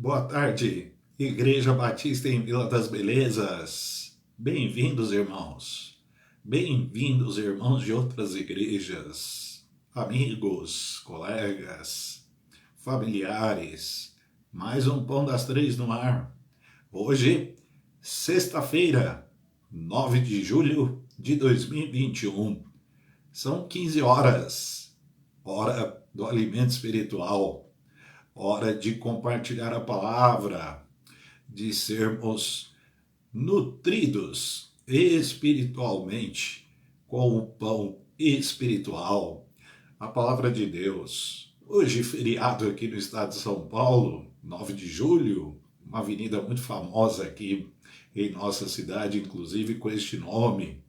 Boa tarde, Igreja Batista em Vila das Belezas. Bem-vindos, irmãos. Bem-vindos, irmãos de outras igrejas, amigos, colegas, familiares. Mais um Pão das Três no ar. Hoje, sexta-feira, 9 de julho de 2021. São 15 horas, hora do alimento espiritual. Hora de compartilhar a palavra, de sermos nutridos espiritualmente com o pão espiritual, a palavra de Deus. Hoje, feriado aqui no estado de São Paulo, 9 de julho, uma avenida muito famosa aqui em nossa cidade, inclusive com este nome.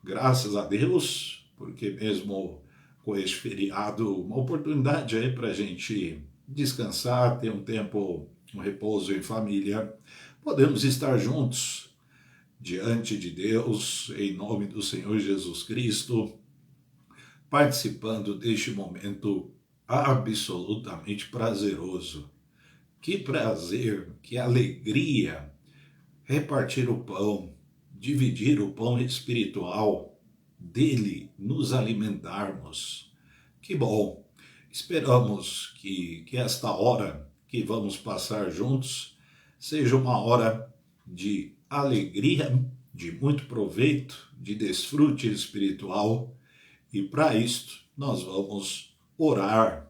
Graças a Deus, porque mesmo com este feriado, uma oportunidade aí para a gente descansar, ter um tempo, um repouso em família, podemos estar juntos diante de Deus, em nome do Senhor Jesus Cristo, participando deste momento absolutamente prazeroso. Que prazer, que alegria repartir o pão, dividir o pão espiritual, dele nos alimentarmos. Que bom! Esperamos que esta hora que vamos passar juntos seja uma hora de alegria, de muito proveito, de desfrute espiritual. E para isto nós vamos orar,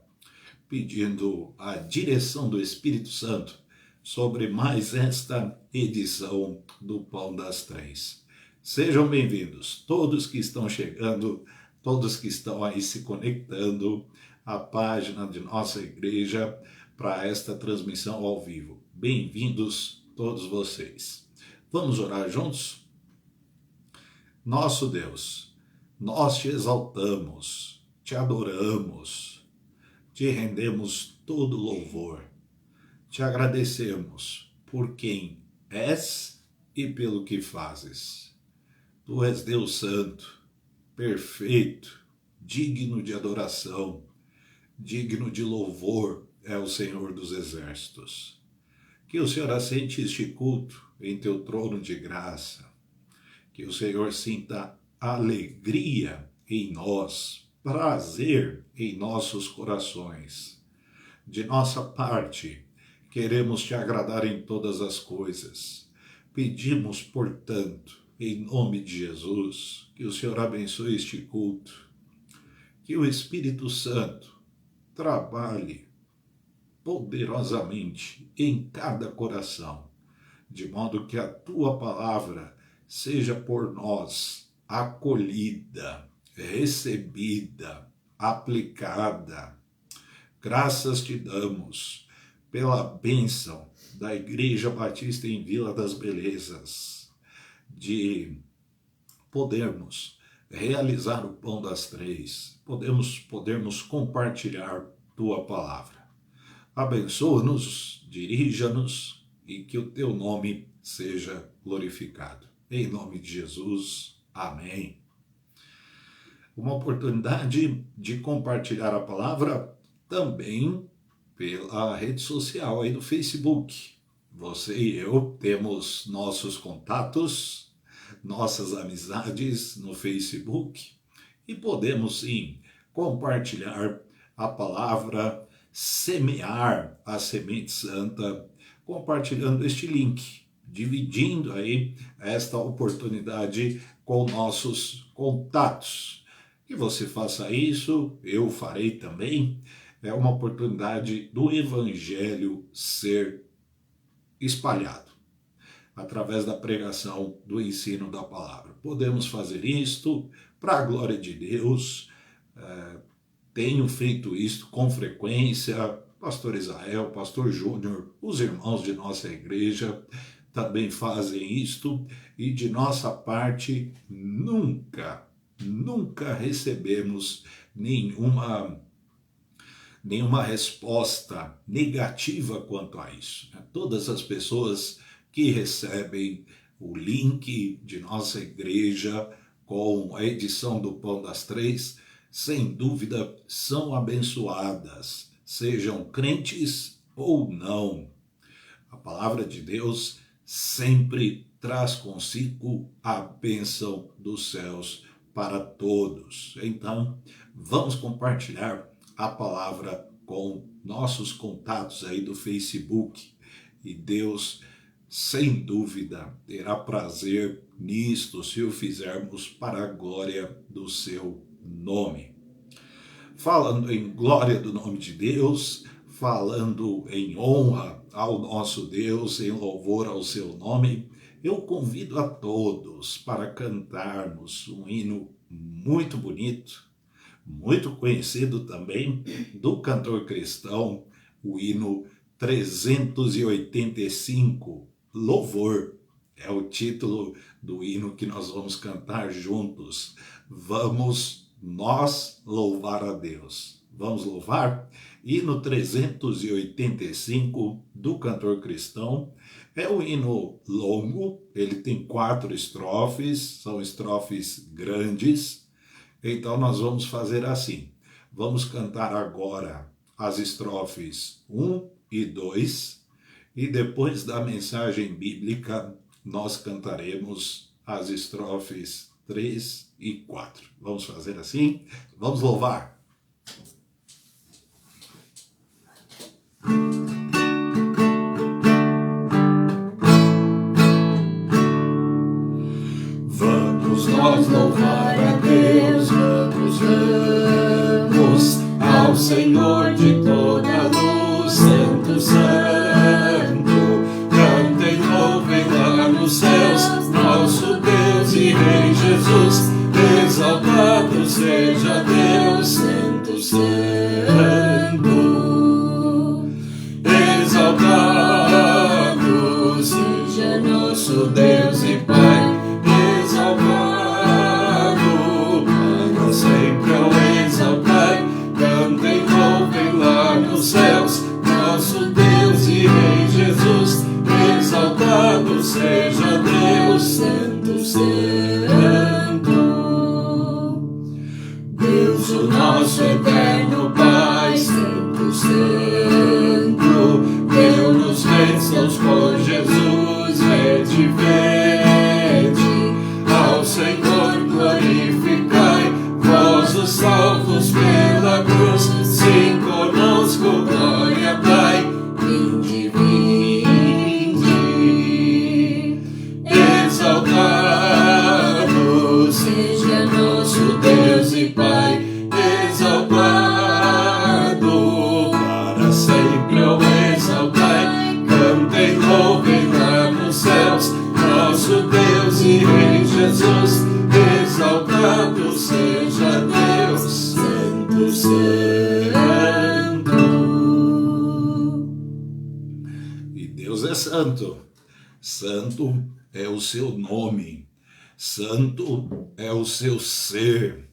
pedindo a direção do Espírito Santo sobre mais esta edição do Pão das Três. Sejam bem-vindos, todos que estão chegando, todos que estão aí se conectando à página de nossa igreja para esta transmissão ao vivo. Bem-vindos todos vocês. Vamos orar juntos? Nosso Deus, nós te exaltamos, te adoramos, te rendemos todo louvor, te agradecemos por quem és e pelo que fazes. Tu és Deus Santo, perfeito, digno de adoração, digno de louvor é o Senhor dos Exércitos. Que o Senhor assente este culto em teu trono de graça, que o Senhor sinta alegria em nós, prazer em nossos corações. De nossa parte, queremos te agradar em todas as coisas. Pedimos, portanto, em nome de Jesus, que o Senhor abençoe este culto, que o Espírito Santo trabalhe poderosamente em cada coração, de modo que a tua palavra seja por nós acolhida, recebida, aplicada. Graças te damos pela bênção da Igreja Batista em Vila das Belezas, de podermos realizar o Pão das Três, podermos compartilhar tua palavra. Abençoa-nos, dirija-nos e que o teu nome seja glorificado. Em nome de Jesus, amém. Uma oportunidade de compartilhar a palavra também pela rede social aí do Facebook. Você e eu temos nossos contatos, nossas amizades no Facebook e podemos sim compartilhar a palavra, semear a semente santa, compartilhando este link, dividindo aí esta oportunidade com nossos contatos. Que você faça isso, eu farei também. É uma oportunidade do Evangelho ser espalhado através da pregação, do ensino da palavra. Podemos fazer isto para a glória de Deus. Tenho feito isto com frequência. Pastor Israel, Pastor Júnior, os irmãos de nossa igreja também fazem isto. E de nossa parte, nunca recebemos nenhuma resposta negativa quanto a isso. Todas as pessoas que recebem o link de nossa igreja com a edição do Pão das Três, sem dúvida, são abençoadas, sejam crentes ou não. A palavra de Deus sempre traz consigo a bênção dos céus para todos. Então, vamos compartilhar a palavra com nossos contatos aí do Facebook. E Deus, sem dúvida, terá prazer nisto se o fizermos para a glória do seu nome. Falando em glória do nome de Deus, falando em honra ao nosso Deus, em louvor ao seu nome, eu convido a todos para cantarmos um hino muito bonito, muito conhecido também do cantor cristão, o hino 385, Louvor. É o título do hino que nós vamos cantar juntos. Vamos nós louvar a Deus. Vamos louvar? Hino 385 do cantor cristão. É um hino longo, ele tem 4 estrofes, são estrofes grandes. Então nós vamos fazer assim. Vamos cantar agora as estrofes 1 e 2 e depois da mensagem bíblica nós cantaremos as estrofes 3 e 4. Vamos fazer assim? Vamos louvar. Vamos nós louvar a Deus, vamos ao Senhor de toda a luz, Santo, Santo, cantem, louvem lá nos céus, nosso Deus e Rei Jesus, exaltado seja Deus, Santo, Santo, exaltado seja nosso Deus e Pai, exaltado para sempre ao exaltai, cantem, louvem lá nos céus, nosso Deus e Rei Jesus, exaltado seja Deus, Santo, Santo, Deus o nosso eterno Pai, Santo, Santo, deu-nos bênçãos por Jesus, vede, ao Senhor glorificai, vós os salvos pela cruz, sim, conosco glória Pai, vinde, vinde, exaltado seja nosso Deus e Pai, exaltado para sempre ao exaltai, cantem, louvem lá nos céus, nosso Deus e Rei Jesus, exaltado seja Deus, Santo, Santo. E Deus é santo, santo é o seu nome, santo é o seu ser,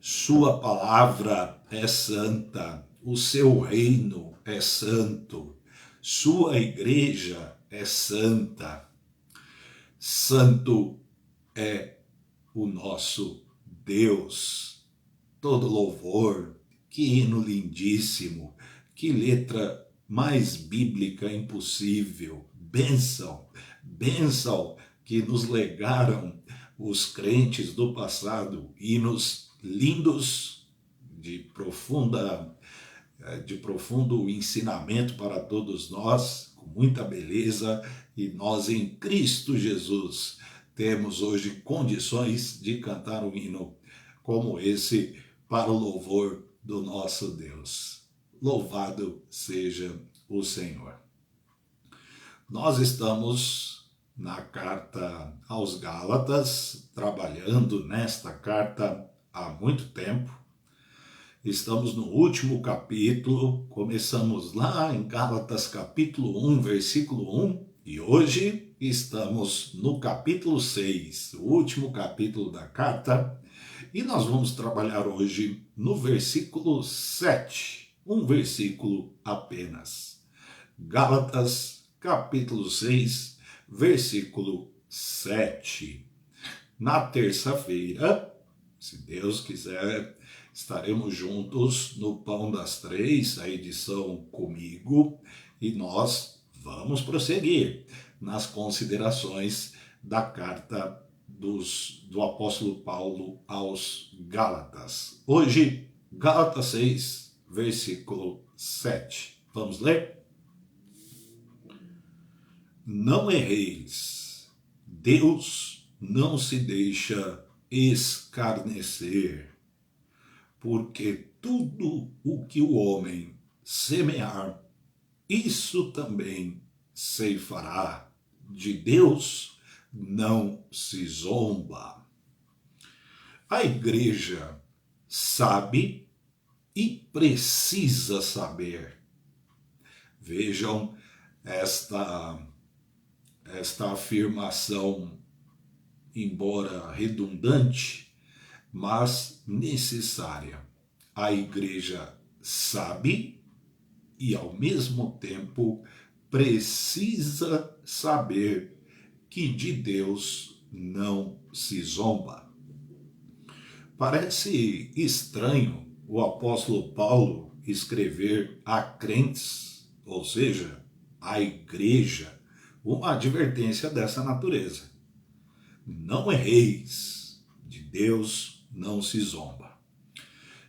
sua palavra é santa, o seu reino é santo, sua igreja é santa. Santo é o nosso Deus. Todo louvor, que hino lindíssimo, que letra mais bíblica impossível. Bênção, bênção que nos legaram os crentes do passado, hinos lindos de profundo ensinamento para todos nós, com muita beleza, e nós em Cristo Jesus temos hoje condições de cantar um hino como esse para o louvor do nosso Deus. Louvado seja o Senhor. Nós estamos na carta aos Gálatas, trabalhando nesta carta há muito tempo. Estamos no último capítulo, começamos lá em Gálatas capítulo 1, versículo 1, e hoje estamos no capítulo 6, o último capítulo da carta, e nós vamos trabalhar hoje no versículo 7, um versículo apenas. Gálatas capítulo 6, versículo 7. Na terça-feira, se Deus quiser, estaremos juntos no Pão das Três, a edição comigo, e nós vamos prosseguir nas considerações da carta do apóstolo Paulo aos Gálatas. Hoje, Gálatas 6, versículo 7. Vamos ler? Não erreis, Deus não se deixa escarnecer, porque tudo o que o homem semear, isso também ceifará. De Deus não se zomba. A igreja sabe e precisa saber. Vejam esta afirmação, embora redundante, mas necessária. A igreja sabe e, ao mesmo tempo, precisa saber que de Deus não se zomba. Parece estranho o apóstolo Paulo escrever a crentes, ou seja, a igreja, uma advertência dessa natureza. Não erreis, de Deus não se zomba.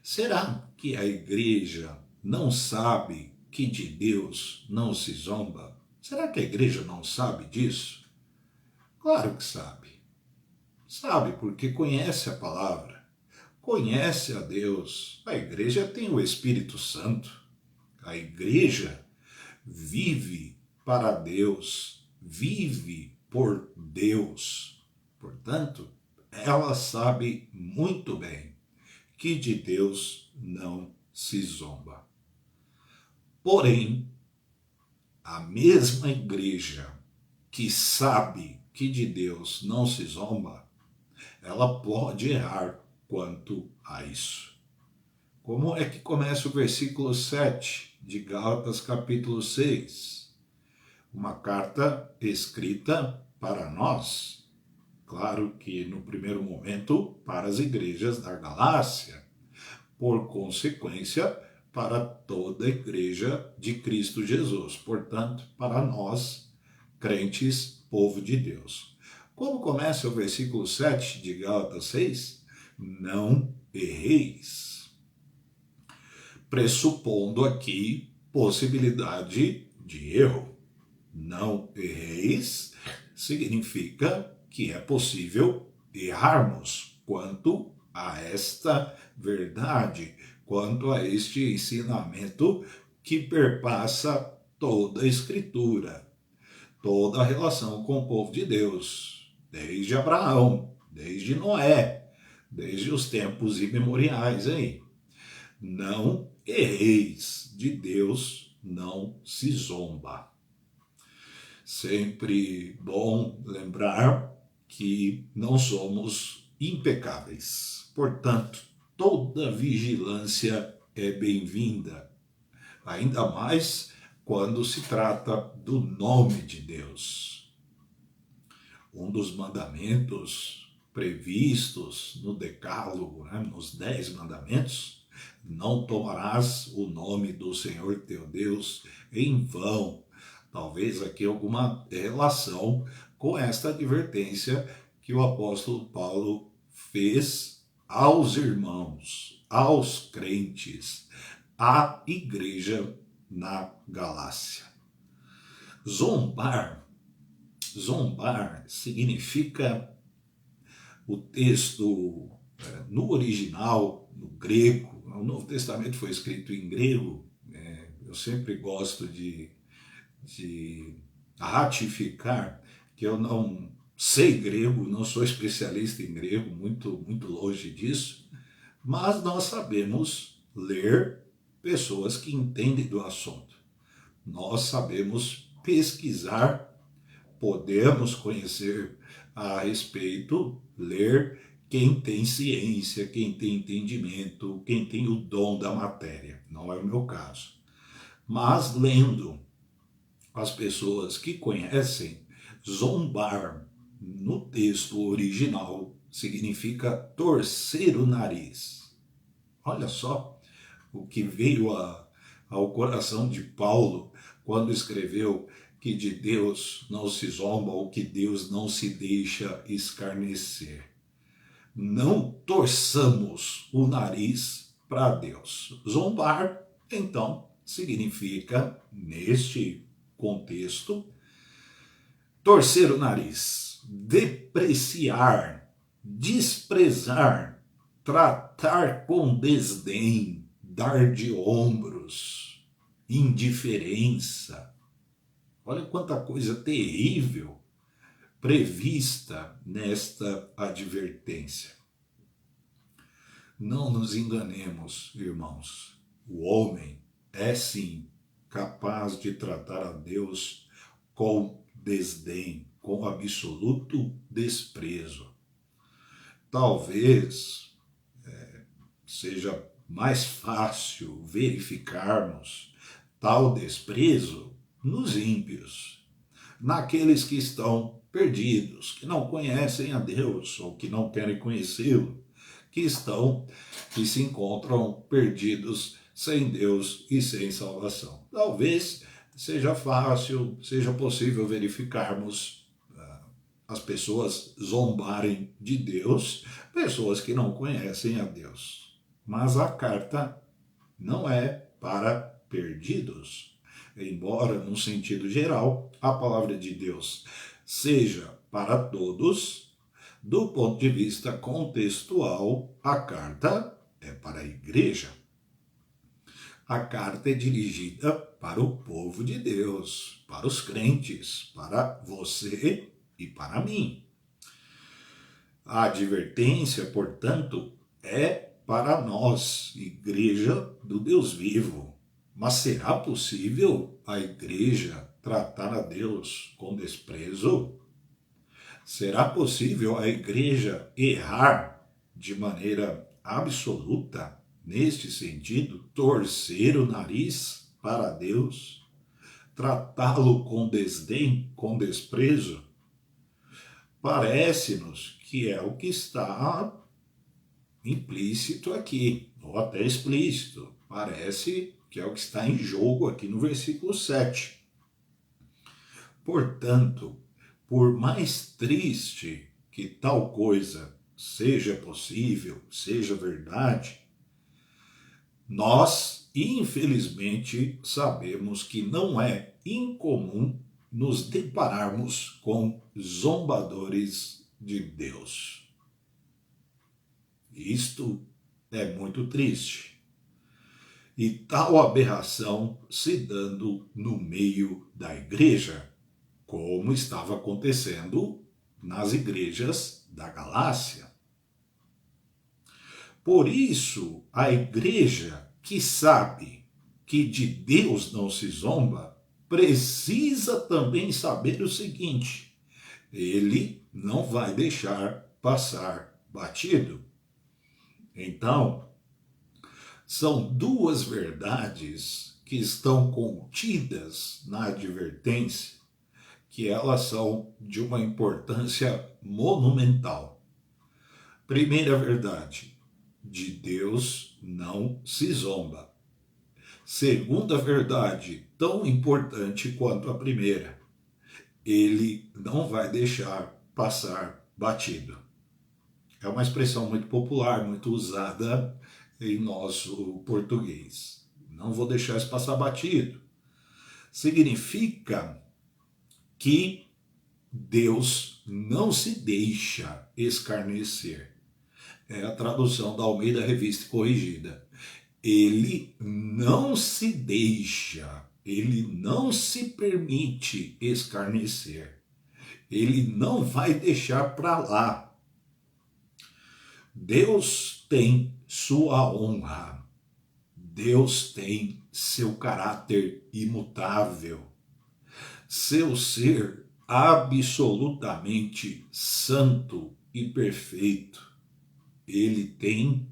Será que a igreja não sabe que de Deus não se zomba? Será que a igreja não sabe disso? Claro que sabe. Sabe porque conhece a palavra, conhece a Deus. A igreja tem o Espírito Santo. A igreja vive para Deus, vive por Deus. Portanto, ela sabe muito bem que de Deus não se zomba. Porém, a mesma igreja que sabe que de Deus não se zomba, ela pode errar quanto a isso. Como é que começa o versículo 7 de Gálatas capítulo 6? Uma carta escrita para nós. Claro que no primeiro momento para as igrejas da Galácia, por consequência para toda a igreja de Cristo Jesus, portanto para nós, crentes, povo de Deus. Como começa o versículo 7 de Gálatas 6? Não erreis. Pressupondo aqui possibilidade de erro. Não erreis significa que é possível errarmos quanto a esta verdade, quanto a este ensinamento que perpassa toda a Escritura, toda a relação com o povo de Deus, desde Abraão, desde Noé, desde os tempos imemoriais aí. Não erreis, de Deus não se zomba. Sempre bom lembrar que não somos impecáveis. Portanto, toda vigilância é bem-vinda, ainda mais quando se trata do nome de Deus. Um dos mandamentos previstos no Decálogo, nos 10 mandamentos, não tomarás o nome do Senhor teu Deus em vão. Talvez aqui alguma relação com esta advertência que o apóstolo Paulo fez aos irmãos, aos crentes, à igreja na Galácia. Zombar significa, o texto no original, no grego, o Novo Testamento foi escrito em grego, eu sempre gosto de ratificar que eu não sei grego, não sou especialista em grego, muito longe disso, mas nós sabemos ler pessoas que entendem do assunto. Nós sabemos pesquisar, podemos conhecer a respeito, ler quem tem ciência, quem tem entendimento, quem tem o dom da matéria. Não é o meu caso. Mas lendo, as pessoas que conhecem, zombar no texto original significa torcer o nariz. Olha só o que veio ao coração de Paulo quando escreveu que de Deus não se zomba ou que Deus não se deixa escarnecer. Não torçamos o nariz para Deus. Zombar, então, significa, neste contexto, torcer o nariz, depreciar, desprezar, tratar com desdém, dar de ombros, indiferença. Olha quanta coisa terrível prevista nesta advertência. Não nos enganemos, irmãos. O homem é sim capaz de tratar a Deus com desdém, com absoluto desprezo. Talvez seja mais fácil verificarmos tal desprezo nos ímpios, naqueles que estão perdidos, que não conhecem a Deus ou que não querem conhecê-lo, que se encontram perdidos sem Deus e sem salvação. Talvez seja fácil, seja possível verificarmos as pessoas zombarem de Deus, pessoas que não conhecem a Deus. Mas a carta não é para perdidos. Embora, no sentido geral, a palavra de Deus seja para todos, do ponto de vista contextual, a carta é para a igreja. A carta é dirigida para o povo de Deus, para os crentes, para você e para mim. A advertência, portanto, é para nós, igreja do Deus vivo. Mas será possível a igreja tratar a Deus com desprezo? Será possível a igreja errar de maneira absoluta, neste sentido, torcer o nariz para Deus, tratá-lo com desdém, com desprezo? Parece-nos que é o que está implícito aqui, ou até explícito. Parece que é o que está em jogo aqui no versículo 7. Portanto, por mais triste que tal coisa seja possível, seja verdade, nós, infelizmente, sabemos que não é incomum nos depararmos com zombadores de Deus. Isto é muito triste. E tal aberração se dando no meio da igreja, como estava acontecendo nas igrejas da Galácia. Por isso, a igreja que sabe que de Deus não se zomba, precisa também saber o seguinte: ele não vai deixar passar batido. Então, são duas verdades que estão contidas na advertência, que elas são de uma importância monumental. Primeira verdade: de Deus não se zomba. Segunda verdade, tão importante quanto a primeira: ele não vai deixar passar batido. É uma expressão muito popular, muito usada em nosso português. Não vou deixar isso passar batido. Significa que Deus não se deixa escarnecer. É a tradução da Almeida Revista Corrigida. Ele não se deixa, ele não se permite escarnecer. Ele não vai deixar para lá. Deus tem sua honra. Deus tem seu caráter imutável. Seu ser absolutamente santo e perfeito. Ele tem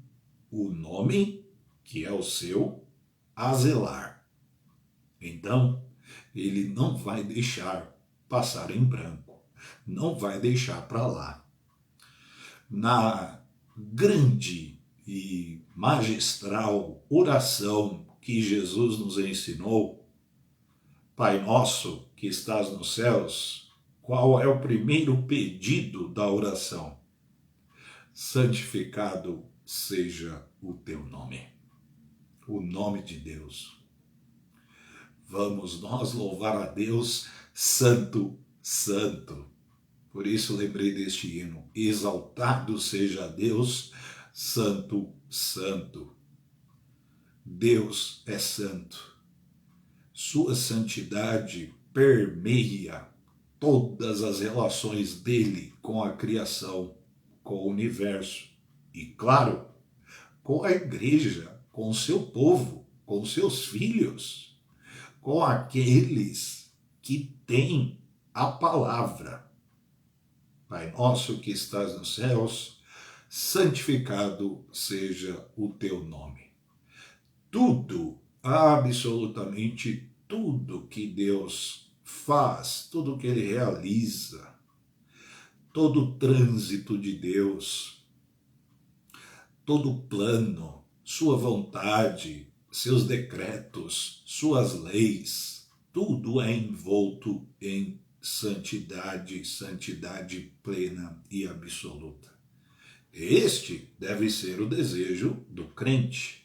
o nome que é o seu, a zelar. Então, ele não vai deixar passar em branco, não vai deixar para lá. Na grande e magistral oração que Jesus nos ensinou, Pai nosso que estás nos céus, qual é o primeiro pedido da oração? Santificado seja o teu nome, o nome de Deus. Vamos nós louvar a Deus, santo, santo. Por isso lembrei deste hino, exaltado seja Deus, santo, santo. Deus é santo. Sua santidade permeia todas as relações dele com a criação, com o universo e, claro, com a igreja, com o seu povo, com seus filhos, com aqueles que têm a palavra. Pai nosso que estás nos céus, santificado seja o teu nome. Tudo, absolutamente tudo que Deus faz, tudo que ele realiza, todo o trânsito de Deus, todo o plano, sua vontade, seus decretos, suas leis, tudo é envolto em santidade, santidade plena e absoluta. Este deve ser o desejo do crente,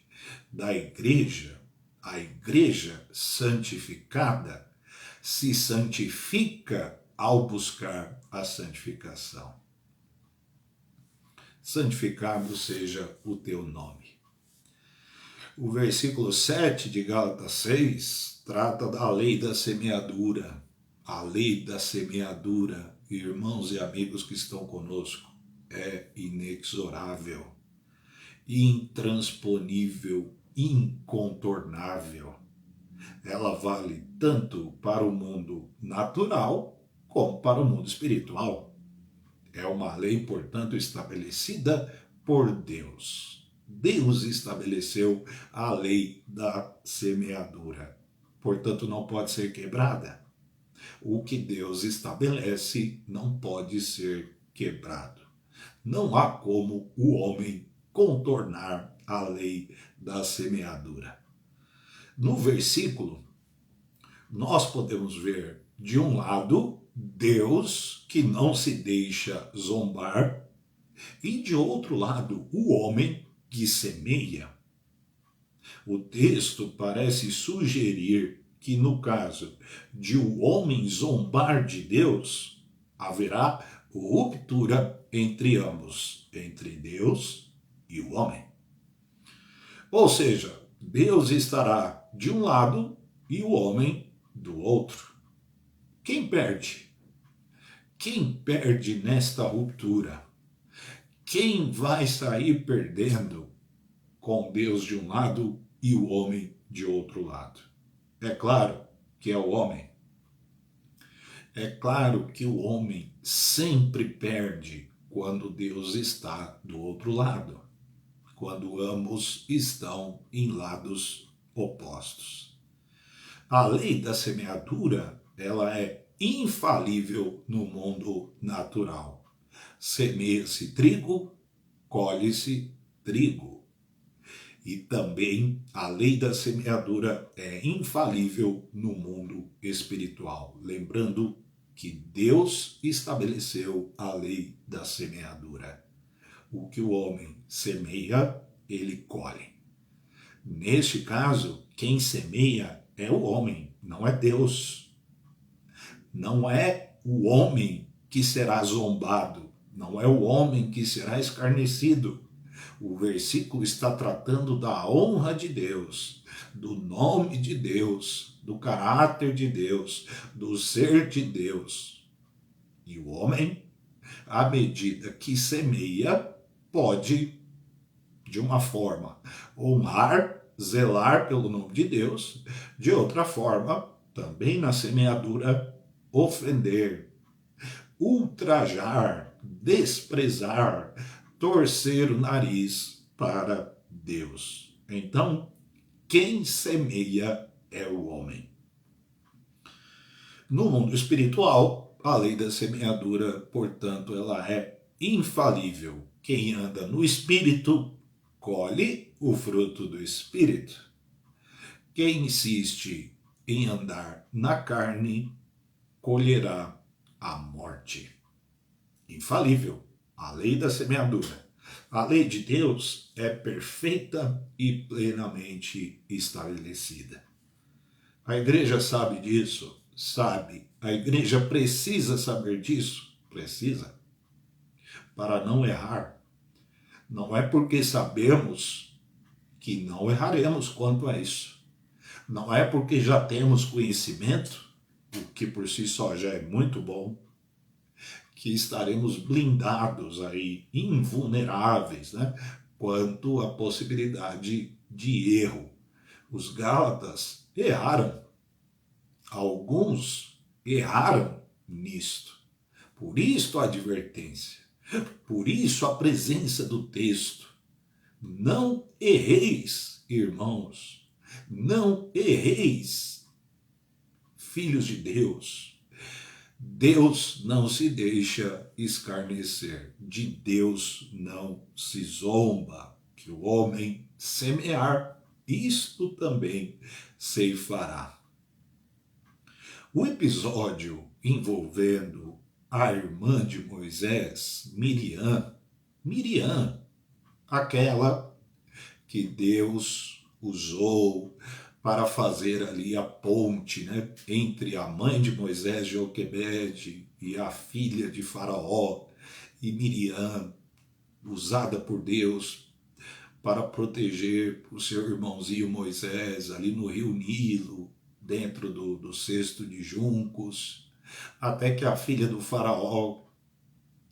da igreja. A igreja santificada se santifica ao buscar a santificação. Santificado seja o teu nome. O versículo 7 de Gálatas 6 trata da lei da semeadura. A lei da semeadura, irmãos e amigos que estão conosco, é inexorável, intransponível, incontornável. Ela vale tanto para o mundo natural como para o mundo espiritual. É uma lei, portanto, estabelecida por Deus. Deus estabeleceu a lei da semeadura. Portanto, não pode ser quebrada. O que Deus estabelece não pode ser quebrado. Não há como o homem contornar a lei da semeadura. No versículo, nós podemos ver, de um lado, Deus que não se deixa zombar, e de outro lado, o homem que semeia. O texto parece sugerir que, no caso de o homem zombar de Deus, haverá ruptura entre ambos, entre Deus e o homem. Ou seja, Deus estará de um lado e o homem do outro. Quem perde? Quem perde nesta ruptura? Quem vai sair perdendo com Deus de um lado e o homem de outro lado? É claro que é o homem. É claro que o homem sempre perde quando Deus está do outro lado, quando ambos estão em lados opostos. A lei da semeadura, ela é infalível no mundo natural. Semeia-se trigo, colhe-se trigo. E também a lei da semeadura é infalível no mundo espiritual. Lembrando que Deus estabeleceu a lei da semeadura. O que o homem semeia, ele colhe. Neste caso, quem semeia é o homem, não é Deus. Não é o homem que será zombado, não é o homem que será escarnecido. O versículo está tratando da honra de Deus, do nome de Deus, do caráter de Deus, do ser de Deus. E o homem, à medida que semeia, pode, de uma forma, honrar, zelar pelo nome de Deus, de outra forma, também na semeadura, ofender, ultrajar, desprezar, torcer o nariz para Deus. Então, quem semeia é o homem. No mundo espiritual, a lei da semeadura, portanto, ela é infalível. Quem anda no Espírito, colhe o fruto do Espírito. Quem insiste em andar na carne, colherá a morte. Infalível, a lei da semeadura. A lei de Deus é perfeita e plenamente estabelecida. A igreja sabe disso? Sabe. A igreja precisa saber disso? Precisa. Para não errar. Não é porque sabemos que não erraremos quanto a isso. Não é porque já temos conhecimento, o que por si só já é muito bom, que estaremos blindados aí, invulneráveis, né, quanto à possibilidade de erro. Os Gálatas erraram. Alguns erraram nisto. Por isso a advertência. Por isso a presença do texto. Não erreis, irmãos. Não erreis, filhos de Deus. Deus não se deixa escarnecer. De Deus não se zomba. Que o homem semear, isto também ceifará. O episódio envolvendo a irmã de Moisés, Miriam, aquela que Deus usou para fazer ali a ponte, né, entre a mãe de Moisés, Joquebede, e a filha de Faraó, e Miriam, usada por Deus para proteger o seu irmãozinho Moisés ali no rio Nilo, dentro do cesto de juncos, até que a filha do Faraó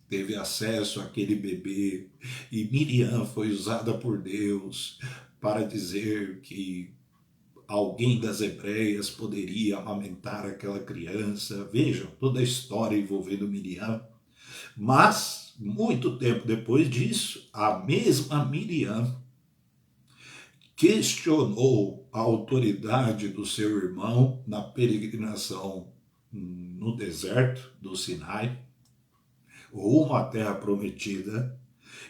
teve acesso àquele bebê, e Miriam foi usada por Deus para dizer que alguém das hebreias poderia amamentar aquela criança. Vejam toda a história envolvendo Miriam. Mas, muito tempo depois disso, a mesma Miriam questionou a autoridade do seu irmão na peregrinação no deserto do Sinai, rumo à terra prometida,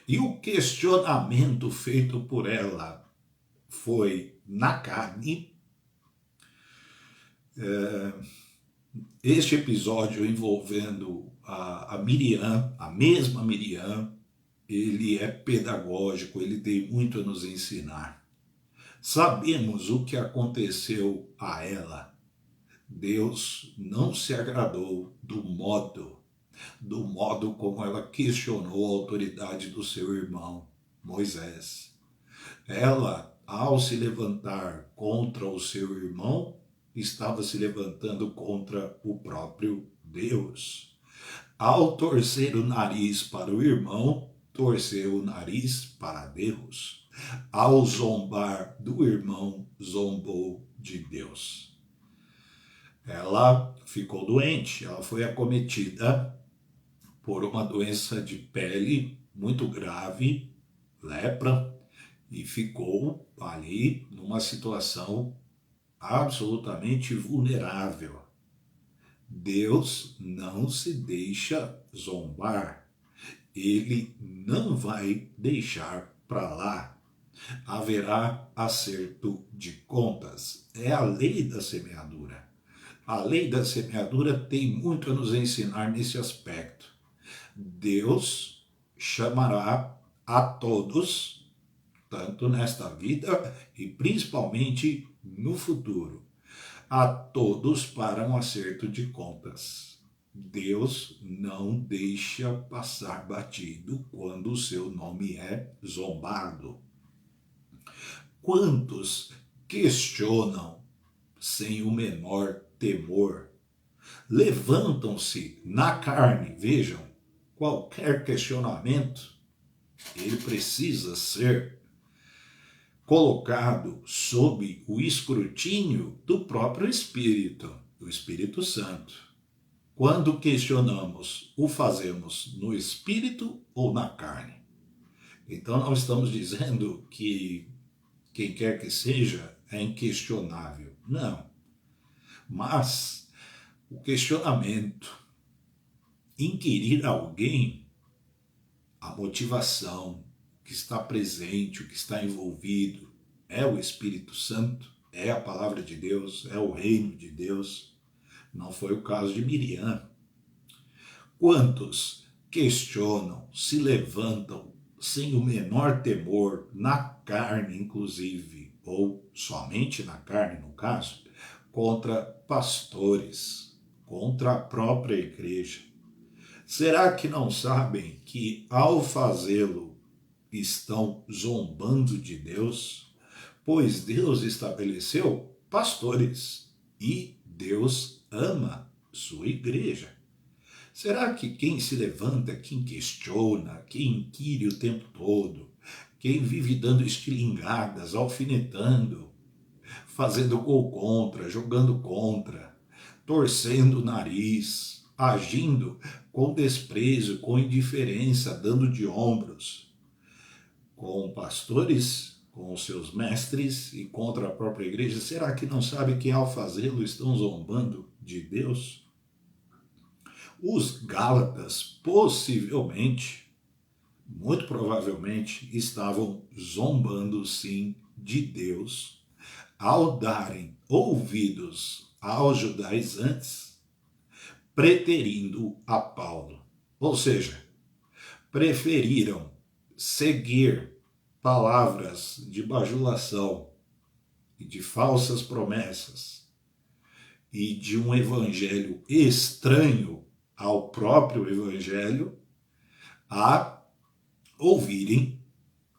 e o questionamento feito por ela foi na carne. Este episódio envolvendo a Miriam, a mesma Miriam, ele é pedagógico, ele tem muito a nos ensinar. Sabemos o que aconteceu a ela. Deus não se agradou do modo como ela questionou a autoridade do seu irmão, Moisés. Ela, ao se levantar contra o seu irmão, estava se levantando contra o próprio Deus. Ao torcer o nariz para o irmão, torceu o nariz para Deus. Ao zombar do irmão, zombou de Deus. Ela ficou doente, ela foi acometida por uma doença de pele muito grave, lepra, e ficou ali numa situação absolutamente vulnerável. Deus não se deixa zombar. Ele não vai deixar para lá. Haverá acerto de contas. É a lei da semeadura. A lei da semeadura tem muito a nos ensinar nesse aspecto. Deus chamará a todos, tanto nesta vida e principalmente no futuro, a todos para um acerto de contas. Deus não deixa passar batido quando o seu nome é zombado. Quantos questionam sem o menor temor? Levantam-se na carne, vejam, qualquer questionamento, ele precisa ser colocado sob o escrutínio do próprio Espírito, do Espírito Santo. Quando questionamos, o fazemos no Espírito ou na carne? Então não estamos dizendo que quem quer que seja é inquestionável. Não. Mas o questionamento, inquirir alguém, a motivação, o que está presente, o que está envolvido, é o Espírito Santo? é a palavra de Deus, é o reino de Deus. Não foi o caso de Miriam. Quantos questionam, se levantam sem o menor temor, na carne inclusive, ou somente na carne no caso, contra pastores, contra a própria igreja? Será que não sabem que ao fazê-lo estão zombando de Deus? Pois Deus estabeleceu pastores e Deus ama sua igreja. Será que quem se levanta, quem questiona, quem inquire o tempo todo, quem vive dando estilingadas, alfinetando, fazendo gol contra, jogando contra, torcendo o nariz, agindo com desprezo, com indiferença, dando de ombros, com pastores, com os seus mestres e contra a própria igreja, será que não sabe que ao fazê-lo estão zombando de Deus? Os Gálatas possivelmente, muito provavelmente, estavam zombando sim de Deus ao darem ouvidos aos judaizantes, preterindo a Paulo. Ou seja, preferiram seguir palavras de bajulação e de falsas promessas e de um evangelho estranho ao próprio evangelho, a ouvirem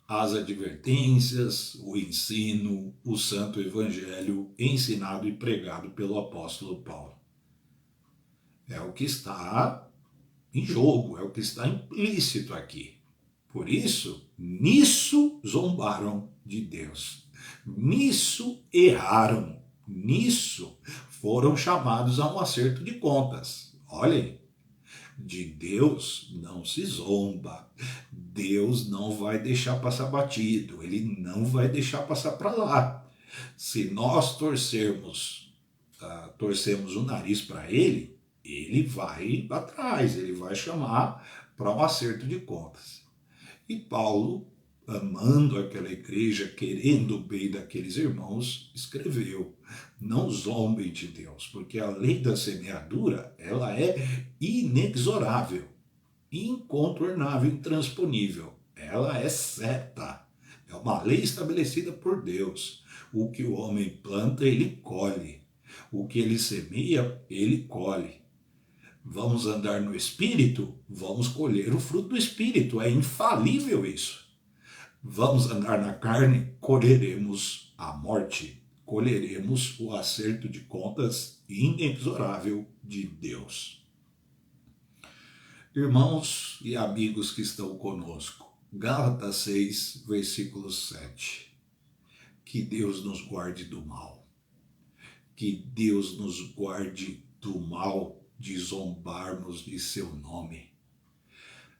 as advertências, o ensino, o santo evangelho ensinado e pregado pelo apóstolo Paulo. É o que está em jogo, é o que está implícito aqui. Por isso, nisso zombaram de Deus, nisso erraram, nisso foram chamados a um acerto de contas. Olhem, de Deus não se zomba, Deus não vai deixar passar batido, Ele não vai deixar passar para lá. Se nós torcemos o nariz para Ele, Ele vai atrás, Ele vai chamar para um acerto de contas. E Paulo, amando aquela igreja, querendo o bem daqueles irmãos, escreveu: não zombem de Deus, porque a lei da semeadura, ela é inexorável, incontornável, intransponível. Ela é certa. É uma lei estabelecida por Deus. O que o homem planta, ele colhe. O que ele semeia, ele colhe. Vamos andar no Espírito, vamos colher o fruto do Espírito. É infalível isso. Vamos andar na carne, colheremos a morte. Colheremos o acerto de contas inexorável de Deus. Irmãos e amigos que estão conosco, Gálatas 6, versículo 7. Que Deus nos guarde do mal. Que Deus nos guarde do mal de zombarmos de seu nome.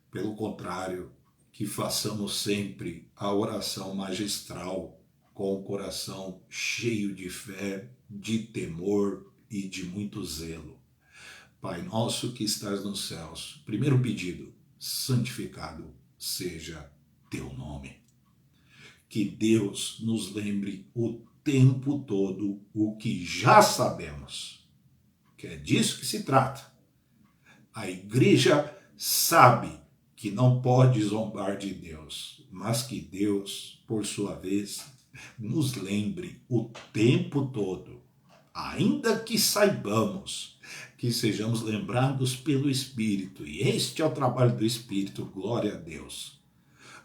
Pelo contrário, que façamos sempre a oração magistral com o coração cheio de fé, de temor e de muito zelo. Pai nosso que estás nos céus, primeiro pedido, santificado seja teu nome. Que Deus nos lembre o tempo todo o que já sabemos, que é disso que se trata. A igreja sabe que não pode zombar de Deus, mas que Deus, por sua vez, nos lembre o tempo todo, ainda que saibamos, que sejamos lembrados pelo Espírito, e este é o trabalho do Espírito, glória a Deus.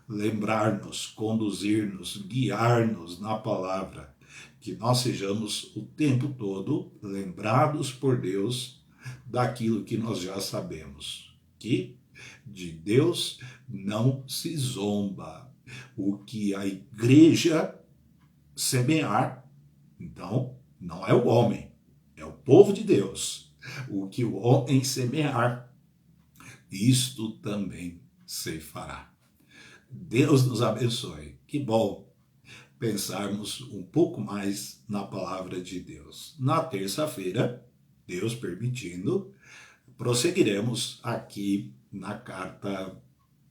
Lembrar-nos, conduzir-nos, guiar-nos na palavra, que nós sejamos o tempo todo lembrados por Deus daquilo que nós já sabemos, que de Deus não se zomba. O que a igreja semear, então, não é o homem, é o povo de Deus. O que o homem semear, isto também se fará. Deus nos abençoe. Que bom pensarmos um pouco mais na palavra de Deus. Na terça-feira, Deus permitindo, prosseguiremos aqui na carta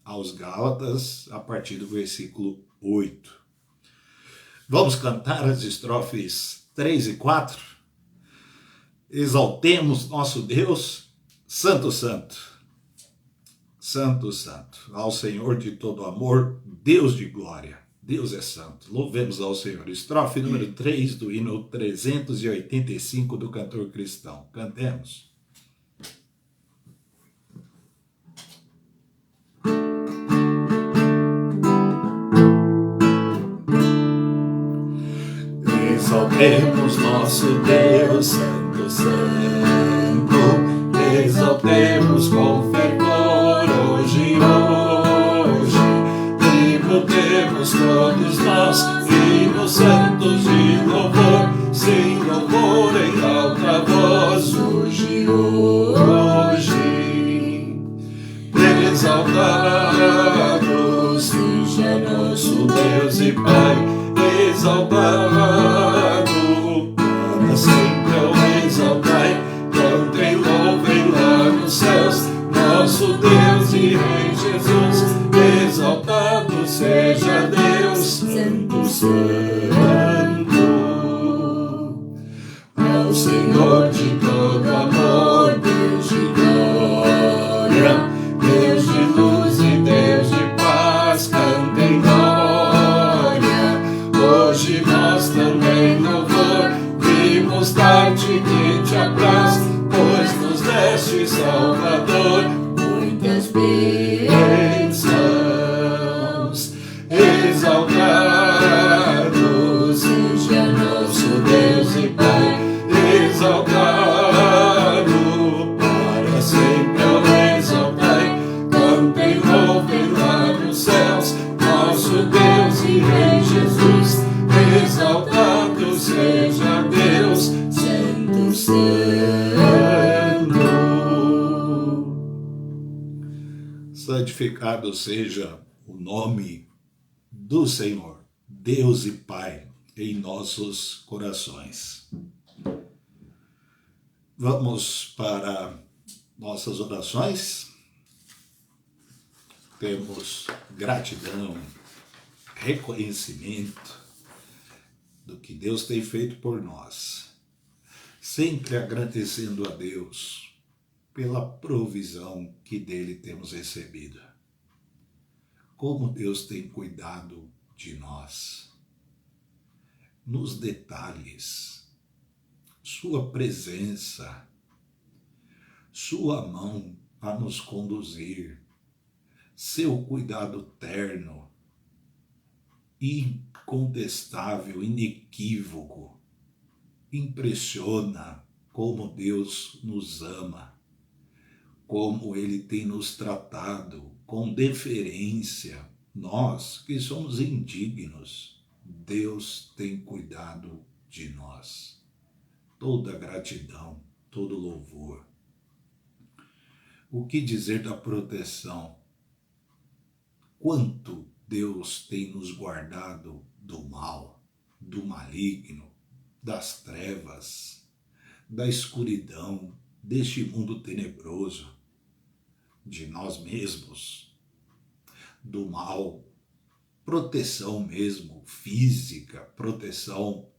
aos Gálatas, a partir do versículo 8. Vamos cantar as estrofes 3 e 4. Exaltemos nosso Deus, Santo, Santo, Santo, Santo, ao Senhor de todo amor, Deus de glória, Deus é santo. Louvemos ao Senhor. Estrofe número 3 do hino 385 do cantor cristão. Cantemos. Exaltemos nosso Deus, Santo, Santo, exaltemos com fervor hoje, tributemos todos nós, hinos santos de louvor, sim, louvor em alta voz, hoje, exaltado seja nosso Deus e Pai, exaltado para sempre o exaltai, cantem, louvem lá nos céus, nosso Deus e Rei Jesus, exaltado seja Deus, Santo, Santo, ao Senhor de todo amor, Deus de glória, Deus de luz e Deus de paz, cantem glória, hoje nós também louvor, vimos dar-te que te apraz, pois nos deste Salvador, muitas bênçãos, exaltado seja nosso Deus e Pai, exaltado para sempre o exaltai, cantem, louvem lá nos céus, nosso Deus e Rei Jesus, exaltado seja Deus, Santo, Santo. Santificado seja o nome do Senhor, Deus e Pai, em nossos corações. Vamos para nossas orações. Temos gratidão, reconhecimento do que Deus tem feito por nós. Sempre agradecendo a Deus pela provisão que dele temos recebido. Como Deus tem cuidado de nós. Nos detalhes, sua presença, sua mão a nos conduzir, seu cuidado terno, incontestável, inequívoco, impressiona como Deus nos ama, como Ele tem nos tratado com deferência. Nós que somos indignos, Deus tem cuidado de nós. Toda gratidão, todo louvor. O que dizer da proteção? Quanto Deus tem nos guardado do mal, do maligno, das trevas, da escuridão, deste mundo tenebroso, de nós mesmos, do mal, proteção mesmo, física, proteção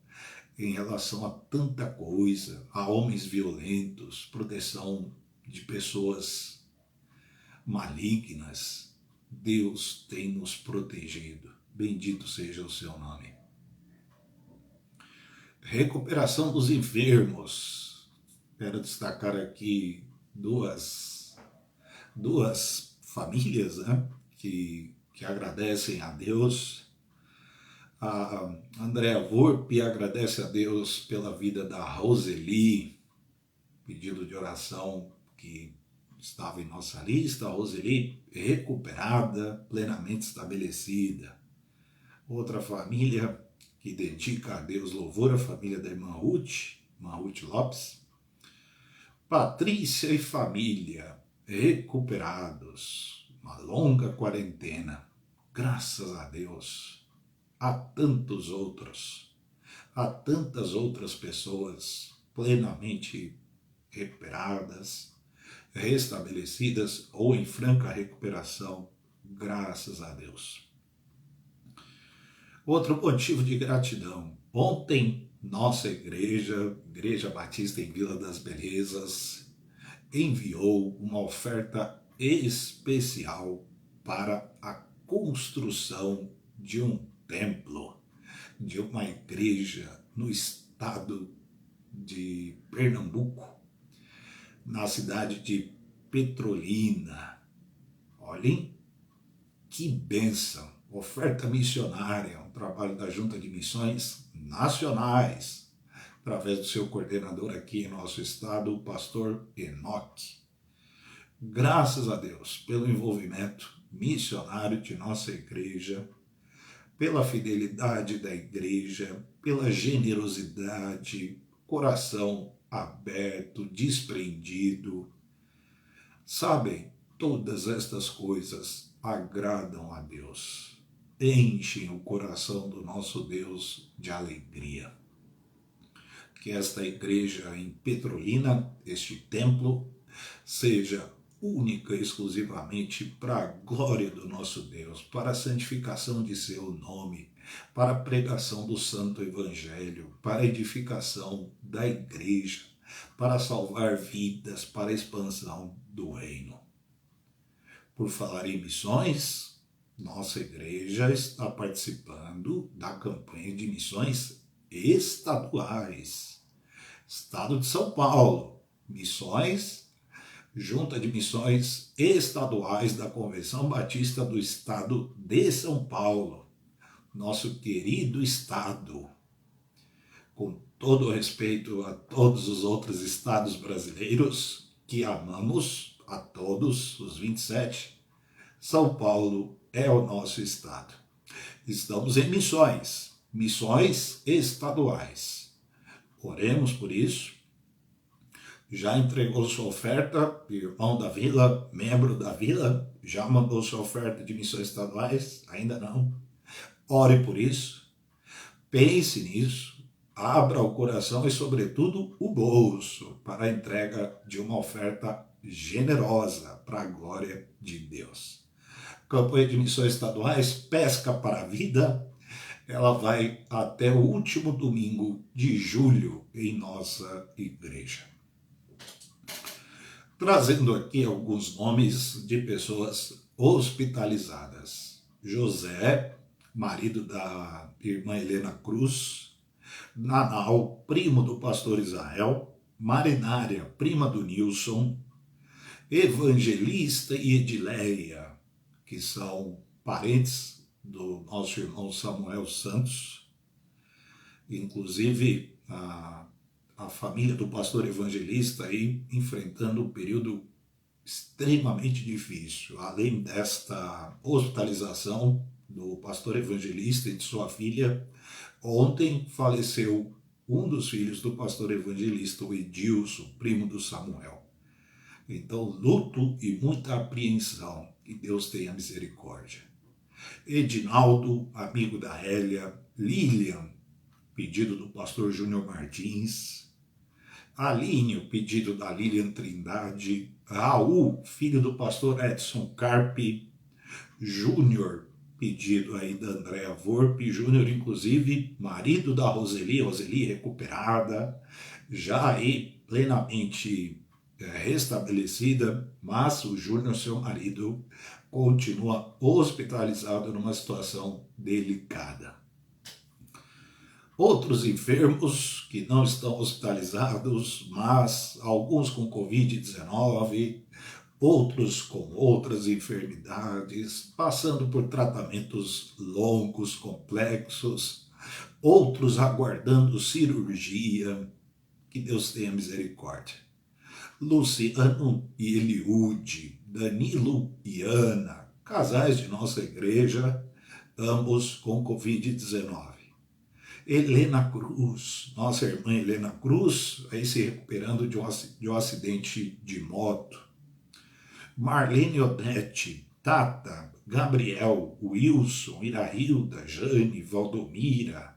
em relação a tanta coisa, a homens violentos, proteção de pessoas malignas. Deus tem nos protegido. Bendito seja o seu nome. Recuperação dos enfermos. Quero destacar aqui duas famílias, né, que agradecem a Deus. A Andréa Volpe agradece a Deus pela vida da Roseli, pedido de oração que estava em nossa lista. A Roseli recuperada, plenamente estabelecida. Outra família que dedica a Deus louvor, a família da irmã Ruth Lopes. Patrícia e família recuperados, uma longa quarentena, graças a Deus. Há tantas outras pessoas plenamente recuperadas, restabelecidas ou em franca recuperação, graças a Deus. Outro motivo de gratidão. Ontem nossa igreja, Igreja Batista em Vila das Belezas, enviou uma oferta especial para a construção de um templo, de uma igreja no estado de Pernambuco, na cidade de Petrolina. Olhem que bênção! Oferta missionária, um trabalho da Junta de Missões Nacionais, através do seu coordenador aqui em nosso estado, o pastor Enoque. Graças a Deus pelo envolvimento missionário de nossa igreja, pela fidelidade da igreja, pela generosidade, coração aberto, desprendido. Sabem, todas estas coisas agradam a Deus, enchem o coração do nosso Deus de alegria. Que esta igreja em Petrolina, este templo, seja única e exclusivamente para a glória do nosso Deus, para a santificação de seu nome, para a pregação do santo evangelho, para a edificação da igreja, para salvar vidas, para a expansão do reino. Por falar em missões, nossa igreja está participando da campanha de missões estaduais. Estado de São Paulo, missões, Junta de Missões Estaduais da Convenção Batista do Estado de São Paulo, nosso querido estado. Com todo o respeito a todos os outros estados brasileiros que amamos, a todos os 27, São Paulo é o nosso estado. Estamos em missões estaduais. Oremos por isso. Já entregou sua oferta, irmão da vila, membro da vila, já mandou sua oferta de missões estaduais? Ainda não. Ore por isso, pense nisso, abra o coração e, sobretudo, o bolso para a entrega de uma oferta generosa para a glória de Deus. Campanha de missões estaduais, Pesca para a Vida, ela vai até o último domingo de julho em nossa igreja. Trazendo aqui alguns nomes de pessoas hospitalizadas. José, marido da irmã Helena Cruz. Nanal, primo do pastor Israel. Marinária, prima do Nilson. Evangelista e Edileia, que são parentes do nosso irmão Samuel Santos. Inclusive, a família do pastor Evangelista aí enfrentando um período extremamente difícil. Além desta hospitalização do pastor Evangelista e de sua filha, ontem faleceu um dos filhos do pastor Evangelista, o Edilson, primo do Samuel. Então, luto e muita apreensão. Que Deus tenha misericórdia. Edinaldo, amigo da Hélia. Lilian, pedido do pastor Júnior Martins. Aline, o pedido da Lilian Trindade. Raul, filho do pastor Edson Carpe. Júnior, pedido aí da Andréa Vorpe. Júnior, inclusive, marido da Roseli recuperada, já aí plenamente restabelecida, mas o Júnior, seu marido, continua hospitalizado numa situação delicada. Outros enfermos que não estão hospitalizados, mas alguns com Covid-19, outros com outras enfermidades, passando por tratamentos longos, complexos, outros aguardando cirurgia. Que Deus tenha misericórdia. Luciano e Eliude, Danilo e Ana, casais de nossa igreja, ambos com Covid-19. Helena Cruz, nossa irmã Helena Cruz, aí se recuperando de um acidente de moto. Marlene Odete, Tata, Gabriel, Wilson, Irailda, Jane, Valdomira,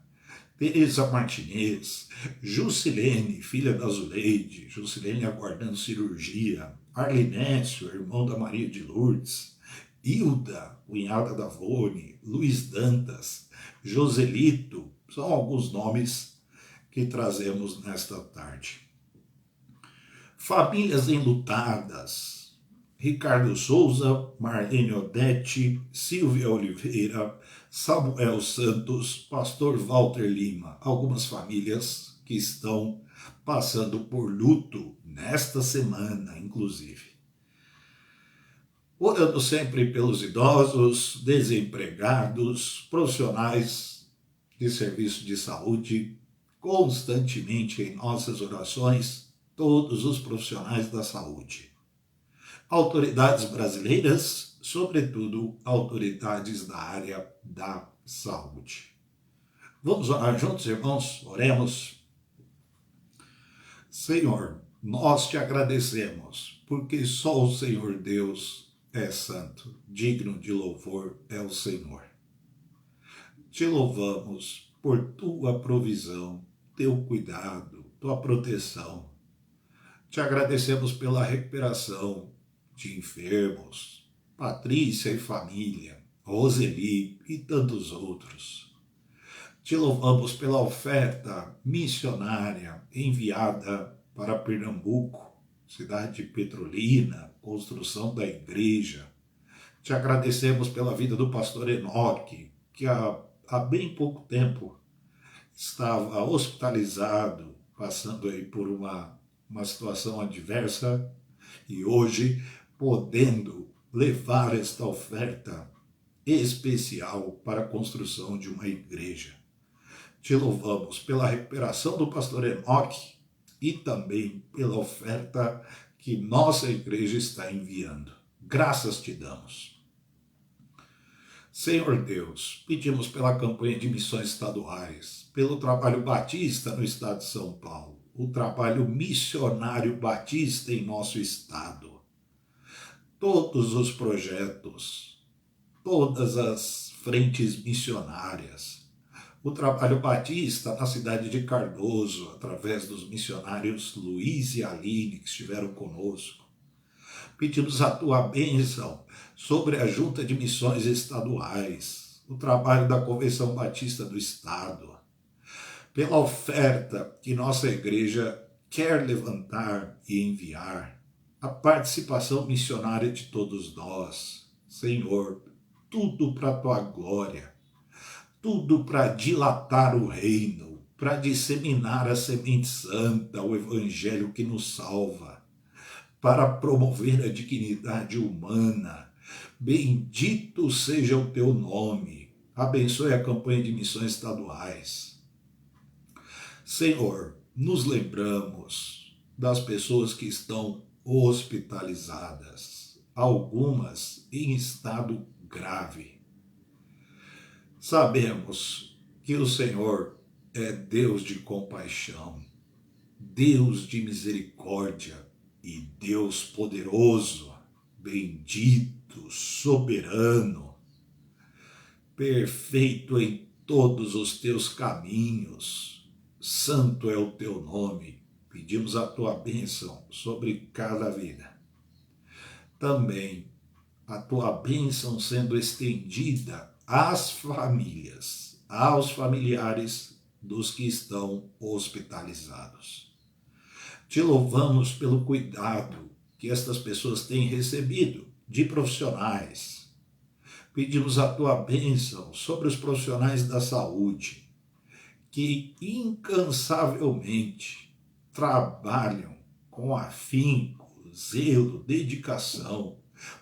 Teresa Martinez, Jusilene, filha da Zuleide, Jusilene aguardando cirurgia, Arlinécio, irmão da Maria de Lourdes, Hilda, cunhada da Vone, Luiz Dantas, Joselito, são alguns nomes que trazemos nesta tarde. Famílias enlutadas. Ricardo Souza, Marlene Odete, Silvia Oliveira, Samuel Santos, Pastor Walter Lima. Algumas famílias que estão passando por luto nesta semana, inclusive. Orando sempre pelos idosos, desempregados, profissionais de serviço de saúde, constantemente em nossas orações, todos os profissionais da saúde. Autoridades brasileiras, sobretudo autoridades da área da saúde. Vamos orar juntos, irmãos? Oremos. Senhor, nós te agradecemos, porque só o Senhor Deus é santo, digno de louvor é o Senhor. Te louvamos por tua provisão, teu cuidado, tua proteção. Te agradecemos pela recuperação de enfermos, Patrícia e família, Roseli e tantos outros. Te louvamos pela oferta missionária enviada para Pernambuco, cidade de Petrolina, construção da igreja. Te agradecemos pela vida do pastor Enoque, que há bem pouco tempo estava hospitalizado, passando aí por uma situação adversa, e hoje podendo levar esta oferta especial para a construção de uma igreja. Te louvamos pela recuperação do pastor Enoque e também pela oferta que nossa igreja está enviando. Graças te damos. Senhor Deus, pedimos pela campanha de missões estaduais, pelo trabalho batista no estado de São Paulo, o trabalho missionário batista em nosso estado, todos os projetos, todas as frentes missionárias, o trabalho batista na cidade de Cardoso, através dos missionários Luiz e Aline, que estiveram conosco. Pedimos a tua bênção sobre a Junta de Missões Estaduais, o trabalho da Convenção Batista do Estado, pela oferta que nossa igreja quer levantar e enviar, a participação missionária de todos nós. Senhor, tudo para a tua glória, tudo para dilatar o reino, para disseminar a semente santa, o evangelho que nos salva, para promover a dignidade humana. Bendito seja o teu nome. Abençoe a campanha de missões estaduais. Senhor, nos lembramos das pessoas que estão hospitalizadas, algumas em estado grave. Sabemos que o Senhor é Deus de compaixão, Deus de misericórdia e Deus poderoso, bendito, soberano, perfeito em todos os teus caminhos, santo é o teu nome. Pedimos a tua bênção sobre cada vida. Também a tua bênção sendo estendida às famílias, aos familiares dos que estão hospitalizados. Te louvamos pelo cuidado que estas pessoas têm recebido de profissionais. Pedimos a tua bênção sobre os profissionais da saúde, que incansavelmente trabalham com afinco, zelo, dedicação,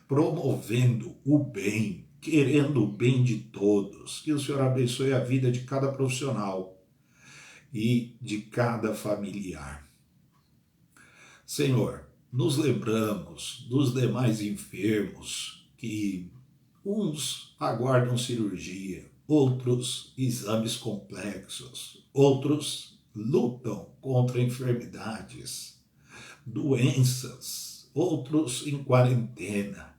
promovendo o bem, querendo o bem de todos. Que o Senhor abençoe a vida de cada profissional e de cada familiar. Senhor, nos lembramos dos demais enfermos que uns aguardam cirurgia, outros exames complexos, outros lutam contra enfermidades, doenças, outros em quarentena,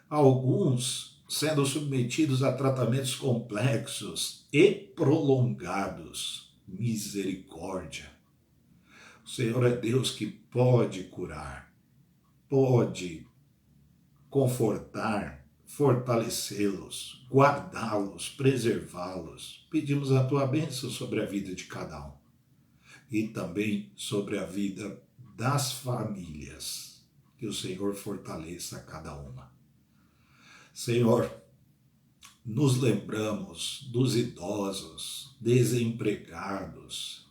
alguns sendo submetidos a tratamentos complexos e prolongados. Misericórdia. O Senhor é Deus que pode curar, pode confortar, fortalecê-los, guardá-los, preservá-los. Pedimos a tua bênção sobre a vida de cada um. e também sobre a vida das famílias. Que o Senhor fortaleça cada uma. Senhor, nos lembramos dos idosos, desempregados.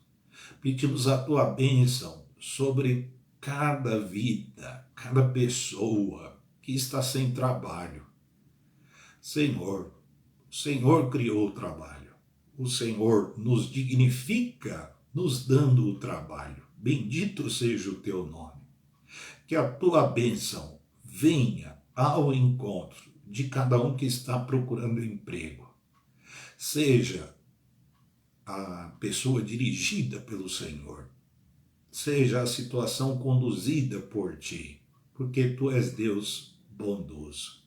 Pedimos a tua bênção sobre cada vida, cada pessoa que está sem trabalho. Senhor, o Senhor criou o trabalho. O Senhor nos dignifica nos dando o trabalho. Bendito seja o teu nome. Que a tua bênção venha ao encontro de cada um que está procurando emprego. Seja a pessoa dirigida pelo Senhor. Seja a situação conduzida por ti, porque tu és Deus bondoso.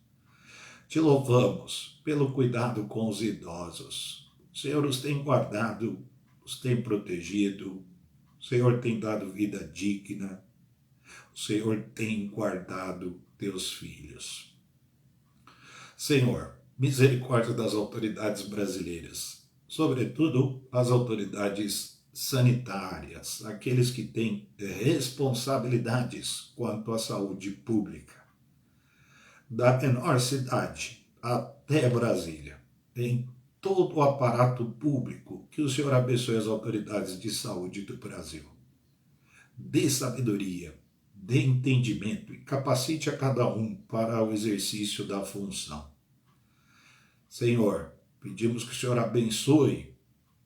Te louvamos pelo cuidado com os idosos. O Senhor os tem guardado, os tem protegido, o Senhor tem dado vida digna, o Senhor tem guardado teus filhos. Senhor, misericórdia das autoridades brasileiras, sobretudo as autoridades sanitárias, aqueles que têm responsabilidades quanto à saúde pública. Da menor cidade até Brasília, em todo o aparato público, que o Senhor abençoe as autoridades de saúde do Brasil. Dê sabedoria, dê entendimento e capacite a cada um para o exercício da função. Senhor, pedimos que o Senhor abençoe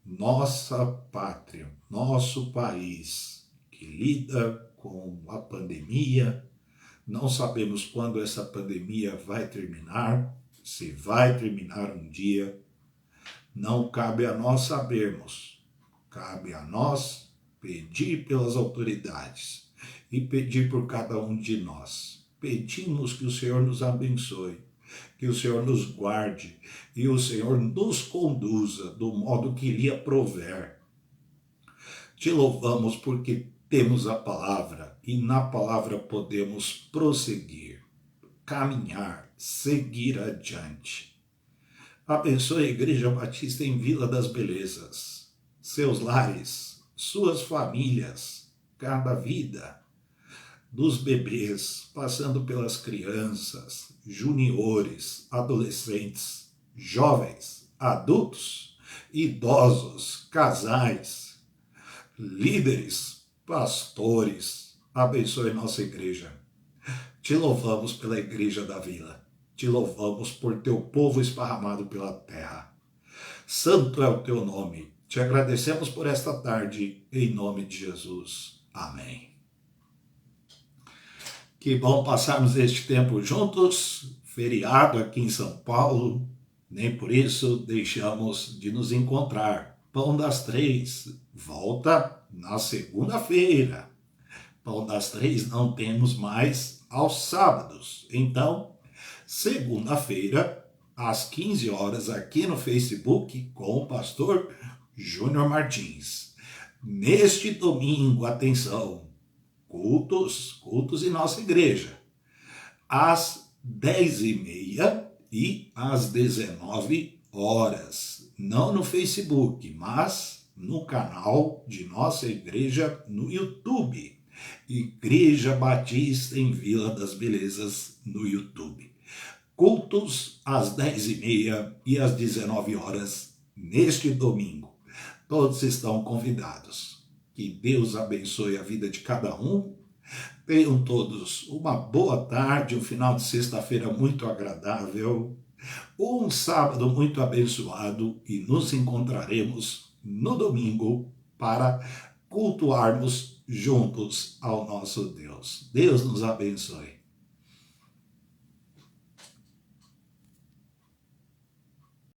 nossa pátria, nosso país, que lida com a pandemia. Não sabemos quando essa pandemia vai terminar, se vai terminar um dia. Não cabe a nós sabermos, cabe a nós pedir pelas autoridades e pedir por cada um de nós. Pedimos que o Senhor nos abençoe, que o Senhor nos guarde e o Senhor nos conduza do modo que lhe aprouver. Te louvamos porque temos a palavra e na palavra podemos prosseguir, caminhar, seguir adiante. Abençoe a Igreja Batista em Vila das Belezas, seus lares, suas famílias, cada vida, dos bebês, passando pelas crianças, juniores, adolescentes, jovens, adultos, idosos, casais, líderes, pastores. Abençoe nossa igreja. Te louvamos pela Igreja da Vila. Te louvamos por teu povo esparramado pela terra. Santo é o teu nome. Te agradecemos por esta tarde, em nome de Jesus. Amém. Que bom passarmos este tempo juntos, feriado aqui em São Paulo, nem por isso deixamos de nos encontrar. Pão das Três volta na segunda-feira. Pão das Três não temos mais aos sábados. Então, segunda-feira, às 15 horas, aqui no Facebook, com o pastor Júnior Martins. Neste domingo, atenção, cultos em nossa igreja, às 10h30 e às 19 horas. Não no Facebook, mas no canal de nossa igreja no YouTube. Igreja Batista em Vila das Belezas no YouTube. Cultos às 10h30 e às 19 horas neste domingo. Todos estão convidados. Que Deus abençoe a vida de cada um. Tenham todos uma boa tarde, um final de sexta-feira muito agradável, um sábado muito abençoado e nos encontraremos no domingo para cultuarmos juntos ao nosso Deus. Deus nos abençoe.